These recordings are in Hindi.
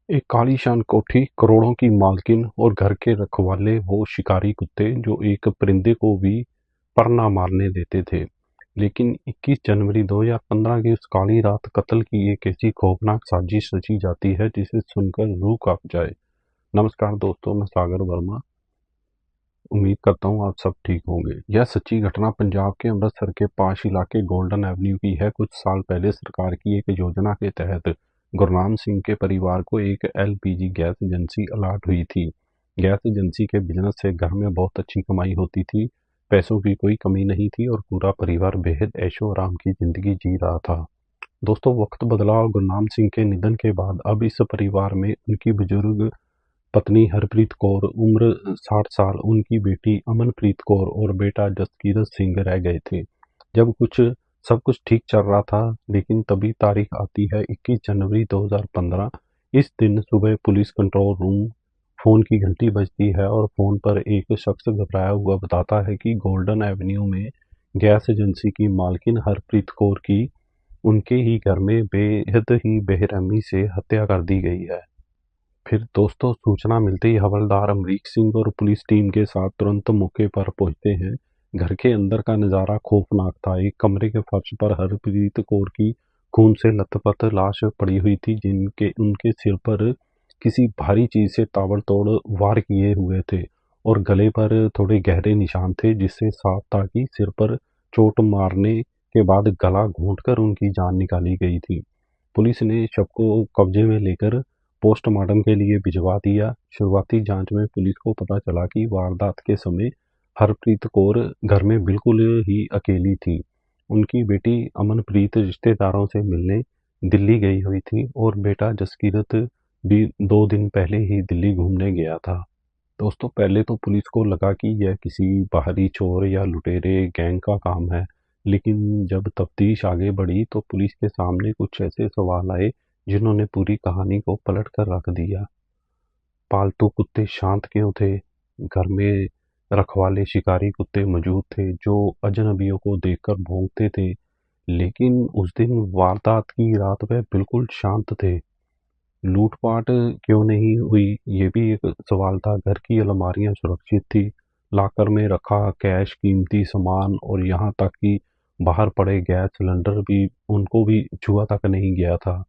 एक आलीशान कोठी, करोड़ों की मालकिन और घर के रखवाले वो शिकारी कुत्ते जो एक परिंदे को भी पर न मारने देते थे। लेकिन 21 जनवरी 2015 की उस काली रात कत्ल की एक ऐसी खौफनाक साजिश रची जाती है जिसे सुनकर रूह कांप जाए। नमस्कार दोस्तों, मैं सागर वर्मा। उम्मीद करता हूँ आप सब ठीक होंगे। यह सच्ची घटना पंजाब के अमृतसर के पास इलाके गोल्डन एवेन्यू की है। कुछ साल पहले सरकार की एक योजना के तहत गुरनाम सिंह के परिवार को एक एलपीजी गैस एजेंसी अलाट हुई थी। गैस एजेंसी के बिजनेस से घर में बहुत अच्छी कमाई होती थी, पैसों की कोई कमी नहीं थी और पूरा परिवार बेहद ऐशो आराम की जिंदगी जी रहा था। दोस्तों, वक्त बदला और गुरनाम सिंह के निधन के बाद अब इस परिवार में उनकी बुजुर्ग पत्नी हरप्रीत कौर उम्र 60 साल, उनकी बेटी अमनप्रीत कौर और बेटा जसकीरत सिंह रह गए थे। जब सब कुछ ठीक चल रहा था, लेकिन तभी तारीख आती है 21 जनवरी 2015। इस दिन सुबह पुलिस कंट्रोल रूम फोन की घंटी बजती है और फोन पर एक शख्स घबराया हुआ बताता है कि गोल्डन एवेन्यू में गैस एजेंसी की मालकिन हरप्रीत कौर की उनके ही घर में बेहद ही बेरहमी से हत्या कर दी गई है। फिर दोस्तों, सूचना मिलते ही हवलदार अमरीक सिंह और पुलिस टीम के साथ तुरंत मौके पर पहुंचते हैं। घर के अंदर का नज़ारा खौफनाक था। एक कमरे के फर्श पर हरप्रीत कौर की खून से लथपथ लाश पड़ी हुई थी, जिनके उनके सिर पर किसी भारी चीज से ताबड़तोड़ वार किए हुए थे और गले पर थोड़े गहरे निशान थे, जिससे साफ था कि सिर पर चोट मारने के बाद गला घोंटकर उनकी जान निकाली गई थी। पुलिस ने शव को कब्जे में लेकर पोस्टमार्टम के लिए भिजवा दिया। शुरुआती जांच में पुलिस को पता चला कि वारदात के समय हरप्रीत कौर घर में बिल्कुल ही अकेली थी। उनकी बेटी अमनप्रीत रिश्तेदारों से मिलने दिल्ली गई हुई थी और बेटा जसकीरत भी 2 दिन पहले ही दिल्ली घूमने गया था। दोस्तों, पहले तो पुलिस को लगा कि यह किसी बाहरी चोर या लुटेरे गैंग का काम है, लेकिन जब तफ्तीश आगे बढ़ी तो पुलिस के सामने कुछ ऐसे सवाल आए जिन्होंने पूरी कहानी को पलट कर रख दिया। पालतू कुत्ते शांत क्यों थे? घर में रखवाले शिकारी कुत्ते मौजूद थे जो अजनबियों को देखकर भौंकते थे, लेकिन उस दिन वारदात की रात वह बिल्कुल शांत थे। लूटपाट क्यों नहीं हुई, ये भी एक सवाल था। घर की अलमारियां सुरक्षित थी, लॉकर में रखा कैश, कीमती सामान और यहाँ तक कि बाहर पड़े गैस सिलेंडर भी उनको भी छुआ तक नहीं गया था।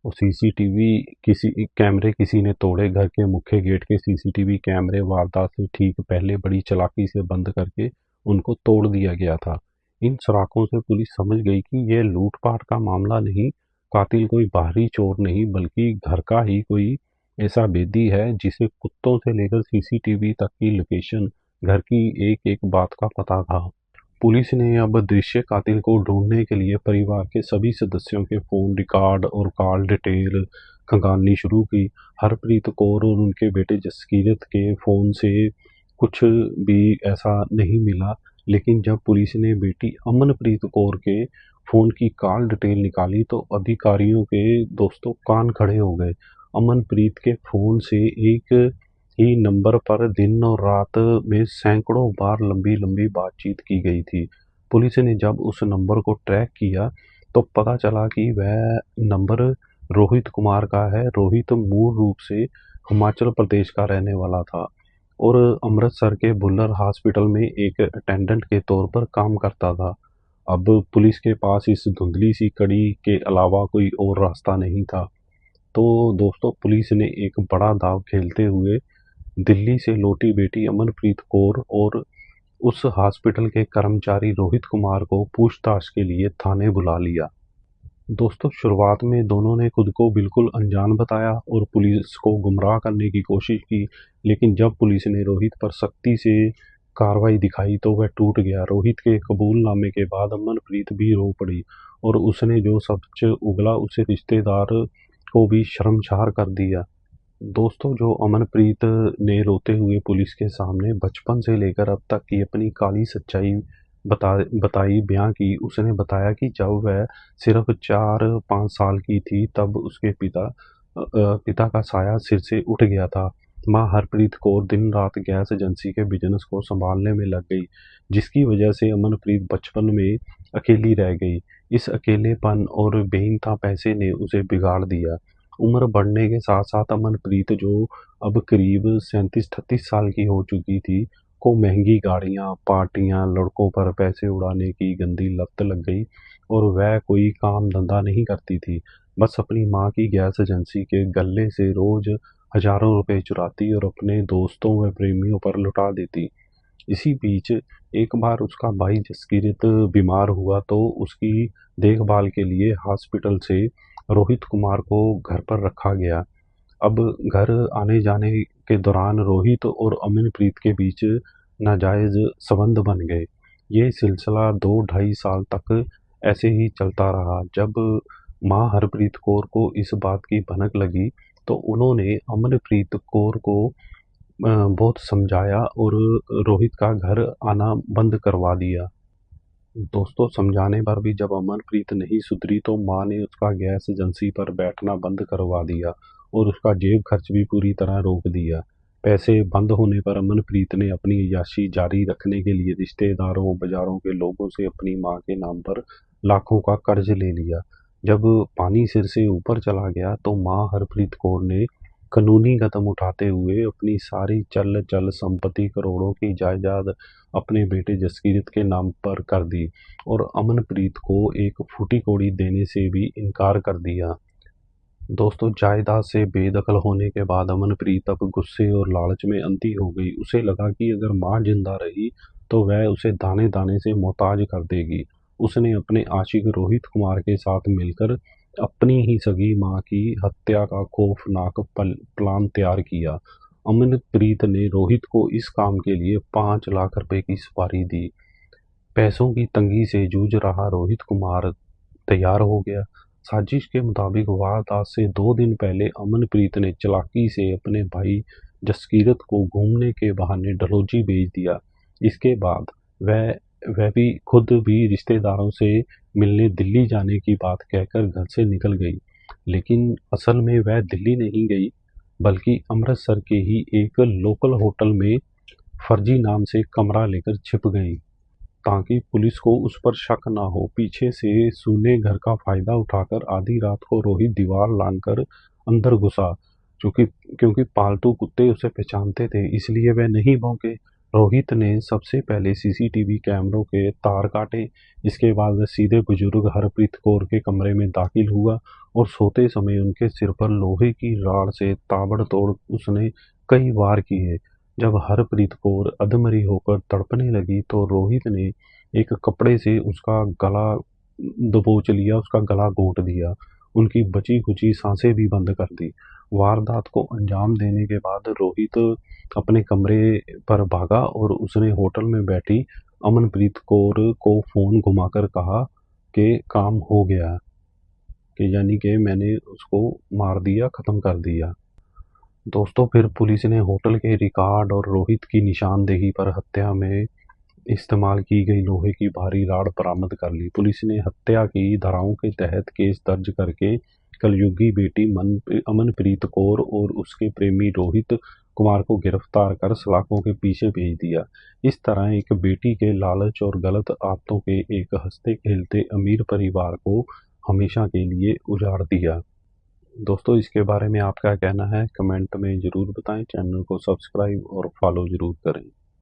और सीसीटीवी किसी कैमरे किसी ने तोड़े। घर के मुख्य गेट के सीसीटीवी कैमरे वारदात से ठीक पहले बड़ी चालाकी से बंद करके उनको तोड़ दिया गया था। इन सुराखों से पुलिस समझ गई कि यह लूटपाट का मामला नहीं, कातिल कोई बाहरी चोर नहीं बल्कि घर का ही कोई ऐसा बेदी है जिसे कुत्तों से लेकर सीसीटीवी तक की लोकेशन, घर की एक एक बात का पता था। पुलिस ने अब दृश्य कातिल को ढूंढने के लिए परिवार के सभी सदस्यों के फोन रिकॉर्ड और कॉल डिटेल खंगालनी शुरू की। हरप्रीत कौर और उनके बेटे जसकीरत के फोन से कुछ भी ऐसा नहीं मिला, लेकिन जब पुलिस ने बेटी अमनप्रीत कौर के फोन की कॉल डिटेल निकाली तो अधिकारियों के दोस्तों कान खड़े हो गए। अमनप्रीत के फोन से एक ही नंबर पर दिन और रात में सैकड़ों बार लंबी लंबी बातचीत की गई थी। पुलिस ने जब उस नंबर को ट्रैक किया तो पता चला कि वह नंबर रोहित कुमार का है। रोहित मूल रूप से हिमाचल प्रदेश का रहने वाला था और अमृतसर के बुल्लर हॉस्पिटल में एक अटेंडेंट के तौर पर काम करता था। अब पुलिस के पास इस धुंधली सी कड़ी के अलावा कोई और रास्ता नहीं था। तो दोस्तों, पुलिस ने एक बड़ा दांव खेलते हुए दिल्ली से लौटी बेटी अमनप्रीत कौर और उस हॉस्पिटल के कर्मचारी रोहित कुमार को पूछताछ के लिए थाने बुला लिया। दोस्तों, शुरुआत में दोनों ने खुद को बिल्कुल अनजान बताया और पुलिस को गुमराह करने की कोशिश की, लेकिन जब पुलिस ने रोहित पर सख्ती से कार्रवाई दिखाई तो वह टूट गया। रोहित के कबूलनामे के बाद अमनप्रीत भी रो पड़ी और उसने जो सच उगला उसे रिश्तेदार को भी शर्मसार कर दिया। दोस्तों, जो अमनप्रीत ने रोते हुए पुलिस के सामने बचपन से लेकर अब तक की अपनी काली सच्चाई बताई बयां की, उसने बताया कि जब वह सिर्फ 4-5 साल की थी तब उसके पिता का साया सिर से उठ गया था। मां हरप्रीत कौर दिन रात गैस एजेंसी के बिजनेस को संभालने में लग गई, जिसकी वजह से अमनप्रीत बचपन में अकेली रह गई। इस अकेलेपन और बेइंतहा पैसे ने उसे बिगाड़ दिया। उम्र बढ़ने के साथ साथ अमनप्रीत, जो अब करीब 37-38 साल की हो चुकी थी, को महंगी गाड़ियां, पार्टियां, लड़कों पर पैसे उड़ाने की गंदी लत लग गई और वह कोई काम धंधा नहीं करती थी। बस अपनी माँ की गैस एजेंसी के गल्ले से रोज हजारों रुपए चुराती और अपने दोस्तों व प्रेमियों पर लुटा देती। इसी बीच एक बार उसका भाई जसकीरत बीमार हुआ तो उसकी देखभाल के लिए हॉस्पिटल से रोहित कुमार को घर पर रखा गया। अब घर आने जाने के दौरान रोहित और अमनप्रीत के बीच नाजायज संबंध बन गए। ये सिलसिला 2 ढाई साल तक ऐसे ही चलता रहा। जब माँ हरप्रीत कौर को इस बात की भनक लगी तो उन्होंने अमनप्रीत कौर को बहुत समझाया और रोहित का घर आना बंद करवा दिया। दोस्तों, समझाने पर भी जब अमनप्रीत नहीं सुधरी तो माँ ने उसका गैस एजेंसी पर बैठना बंद करवा दिया और उसका जेब खर्च भी पूरी तरह रोक दिया। पैसे बंद होने पर अमनप्रीत ने अपनी अय्याशी जारी रखने के लिए रिश्तेदारों, बाजारों के लोगों से अपनी माँ के नाम पर लाखों का कर्ज ले लिया। जब पानी सिर से ऊपर चला गया तो माँ हरप्रीत कौर ने कानूनी कदम उठाते हुए अपनी सारी चल चल संपत्ति, करोड़ों की जायदाद अपने बेटे जसकीरत के नाम पर कर दी और अमनप्रीत को एक फूटी कौड़ी देने से भी इनकार कर दिया। दोस्तों, जायदाद से बेदखल होने के बाद अमनप्रीत अब गुस्से और लालच में अंधी हो गई। उसे लगा कि अगर माँ जिंदा रही तो वह उसे दाने दाने से मोहताज कर देगी। उसने अपने आशिक रोहित कुमार के साथ मिलकर अपनी ही सगी माँ की हत्या का खौफनाक प्लान तैयार किया। अमनप्रीत ने रोहित को इस काम के लिए 5 लाख रुपए की सुपारी दी। पैसों की तंगी से जूझ रहा रोहित कुमार तैयार हो गया। साजिश के मुताबिक वारदात से 2 दिन पहले अमनप्रीत ने चालाकी से अपने भाई जसकीरत को घूमने के बहाने डलहौजी भेज दिया। इसके बाद वह भी खुद भी रिश्तेदारों से मिलने दिल्ली जाने की बात कहकर घर से निकल गई। लेकिन असल में वह दिल्ली नहीं गई, बल्कि अमृतसर के ही एक लोकल होटल में फर्जी नाम से कमरा लेकर छिप गई, ताकि पुलिस को उस पर शक न हो। पीछे से सूने घर का फायदा उठाकर आधी रात को रोहित दीवार लांघकर अंदर घुसा। क्योंकि पालतू कुत्ते उसे पहचानते थे, इसलिए वह नहीं भौंके। रोहित ने सबसे पहले सीसीटीवी कैमरों के तार काटे। इसके बाद वह सीधे बुजुर्ग हरप्रीत कौर के कमरे में दाखिल हुआ और सोते समय उनके सिर पर लोहे की राड से ताबड़तोड़ उसने कई वार किए। जब हरप्रीत कौर अधमरी होकर तड़पने लगी तो रोहित ने एक कपड़े से उसका गला दबोच लिया, उसका गला घोंट दिया, उनकी बची खुची सांसें भी बंद कर दी। वारदात को अंजाम देने के बाद रोहित अपने कमरे पर भागा और उसने होटल में बैठी अमनप्रीत कौर को फोन घुमाकर कहा कि काम हो गया, कि यानी कि मैंने उसको मार दिया, खत्म कर दिया। दोस्तों, फिर पुलिस ने होटल के रिकॉर्ड और रोहित की निशानदेही पर हत्या में इस्तेमाल की गई लोहे की भारी राड बरामद कर ली। पुलिस ने हत्या की धाराओं के तहत केस दर्ज करके कलयुगी बेटी अमनप्रीत कौर और उसके प्रेमी रोहित कुमार को गिरफ्तार कर सलाखों के पीछे भेज दिया। इस तरह एक बेटी के लालच और गलत आदतों के एक हंसते खेलते अमीर परिवार को हमेशा के लिए उजाड़ दिया। दोस्तों, इसके बारे में आपका कहना है कमेंट में ज़रूर बताएं। चैनल को सब्सक्राइब और फॉलो ज़रूर करें।